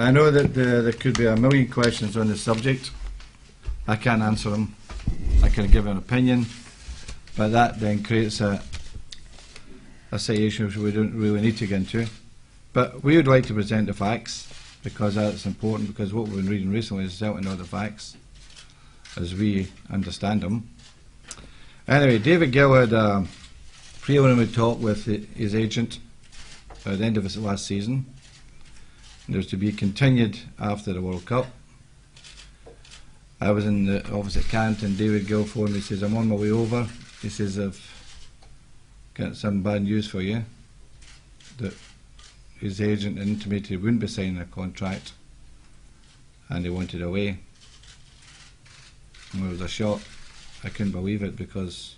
I know that there could be a million questions on this subject. I can't answer them. I can give an opinion, but that then creates a situation which we don't really need to get into. But we would like to present the facts, because that's important, because what we've been reading recently is certainly not the facts as we understand them. Anyway, David Gill had a preliminary talk with his agent at the end of his last season. It was to be continued after the World Cup. I was in the office at Canton. David Gill phoned me. He says, I'm on my way over. He says, I've got some bad news for you, that his agent intimated he wouldn't be signing a contract and he wanted away. And it was a shock. I couldn't believe it, because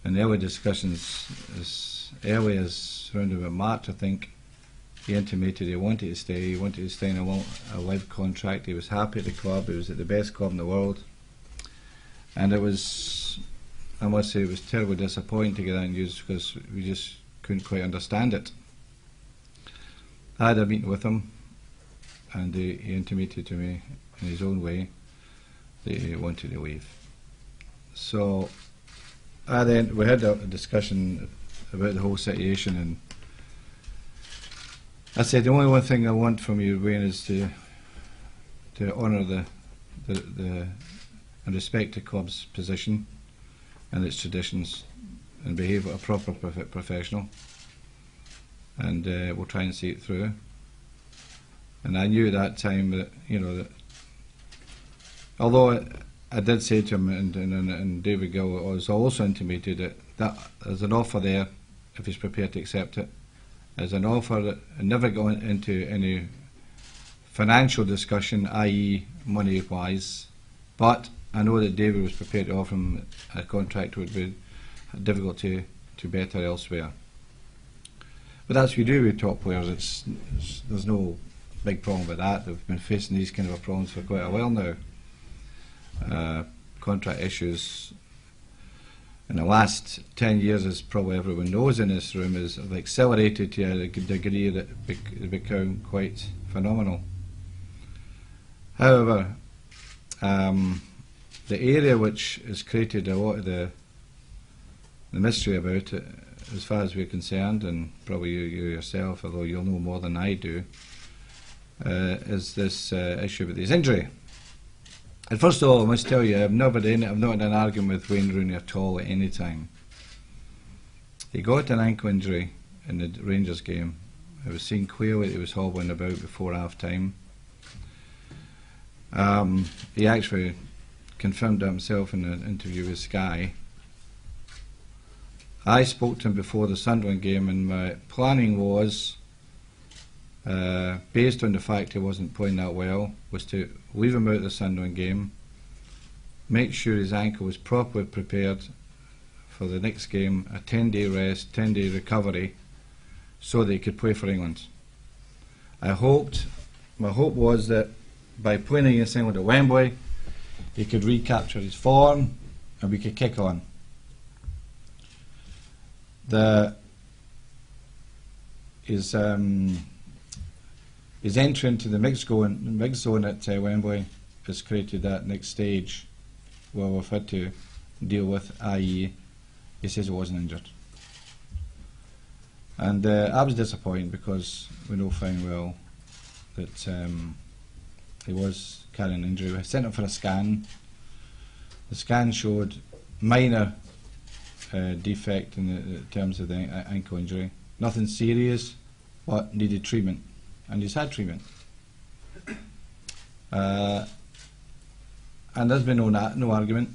in early discussions, as early as around about March, I think, he intimated he wanted to stay. He wanted to stay in a live contract. He was happy at the club. He was at the best club in the world. And it was, I must say, it was terribly disappointing to get that news, because we just couldn't quite understand it. I had a meeting with him, and he intimated to me in his own way that he wanted to leave. So we had a discussion about the whole situation, and I said, the only one thing I want from you, Wayne, is to honour and respect the club's position and its traditions, and behave like a proper professional, and we'll try and see it through. And I knew at that time that, that although I did say to him, and David Gill was also intimated that there's an offer there if he's prepared to accept it. There's an offer that never got into any financial discussion, i.e. money-wise, but I know that David was prepared to offer him a contract would be difficult to better elsewhere. But that's what you do with top players. There's no big problem with that. They've been facing these kind of problems for quite a while now. Contract issues in the last 10 years, as probably everyone knows in this room, have accelerated to a degree that it's become quite phenomenal. However, the area which has created a lot of the mystery about it, as far as we're concerned, and probably you yourself, although you'll know more than I do, is this issue with his injury. And first of all, I must tell you, I've not had an argument with Wayne Rooney at all at any time. He got an ankle injury in the Rangers game. I was seen clearly that he was hobbling about before half-time. He actually confirmed that himself in an interview with Sky. I spoke to him before the Sunderland game, and my planning was, based on the fact he wasn't playing that well, was to leave him out of the Sunderland game, make sure his ankle was properly prepared for the next game, a 10-day rest, 10-day recovery, so that he could play for England. My hope was that by playing against England at Wembley, he could recapture his form and we could kick on. His entry into the mixed zone at Wembley has created that next stage where we've had to deal with, i.e. he says he wasn't injured. And I was disappointed, because we know fine well that he was carrying an injury. We sent him for a scan. The scan showed minor defect in terms of the ankle injury. Nothing serious, but needed treatment. And he's had treatment. And there's been no argument.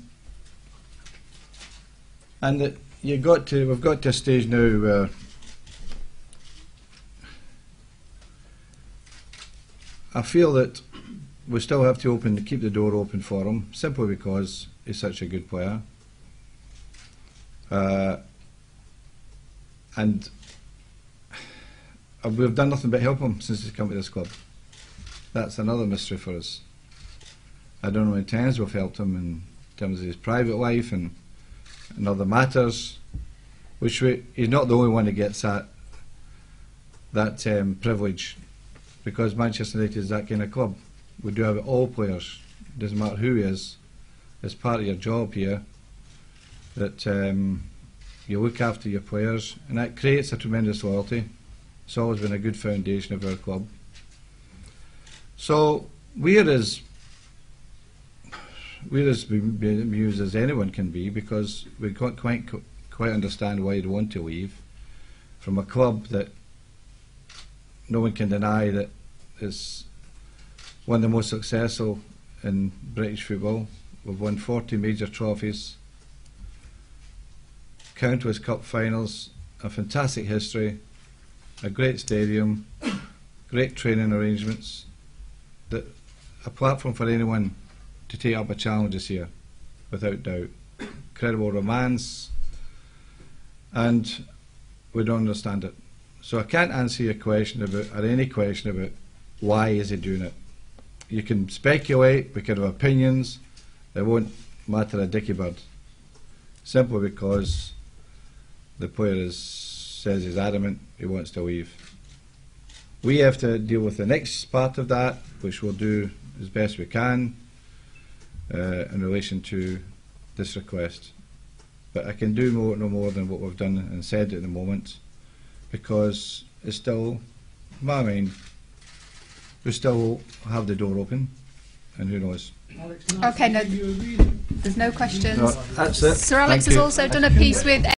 And we've got to a stage now where I feel that we still have to keep the door open for him, simply because he's such a good player. And we've done nothing but help him since he's come to this club. That's another mystery for us. I don't know how many times we've helped him in terms of his private life and other matters, which he's not the only one that gets that privilege because Manchester United is that kind of club. We do have all players, doesn't matter who he is. It's part of your job here that you look after your players, and that creates a tremendous loyalty. It's always been a good foundation of our club. So we're as bemused as anyone can be, because we can't quite understand why you'd want to leave from a club that no one can deny that is one of the most successful in British football. We've won 40 major trophies, countless cup finals, a fantastic history, a great stadium, great training arrangements, that a platform for anyone to take up a challenge this year, without doubt. Incredible romance, and we don't understand it. So I can't answer your question about, or any question about, why is he doing it. You can speculate, we can have opinions, it won't matter a dicky bird. Simply because the player says he's adamant he wants to leave. We have to deal with the next part of that, which we'll do as best we can in relation to this request. But I can do no more than what we've done and said at the moment, because it's still, in my mind, we still have the door open, and who knows. Okay, no, there's no questions. No, that's it. Sir Alex Thank has you. also done a piece with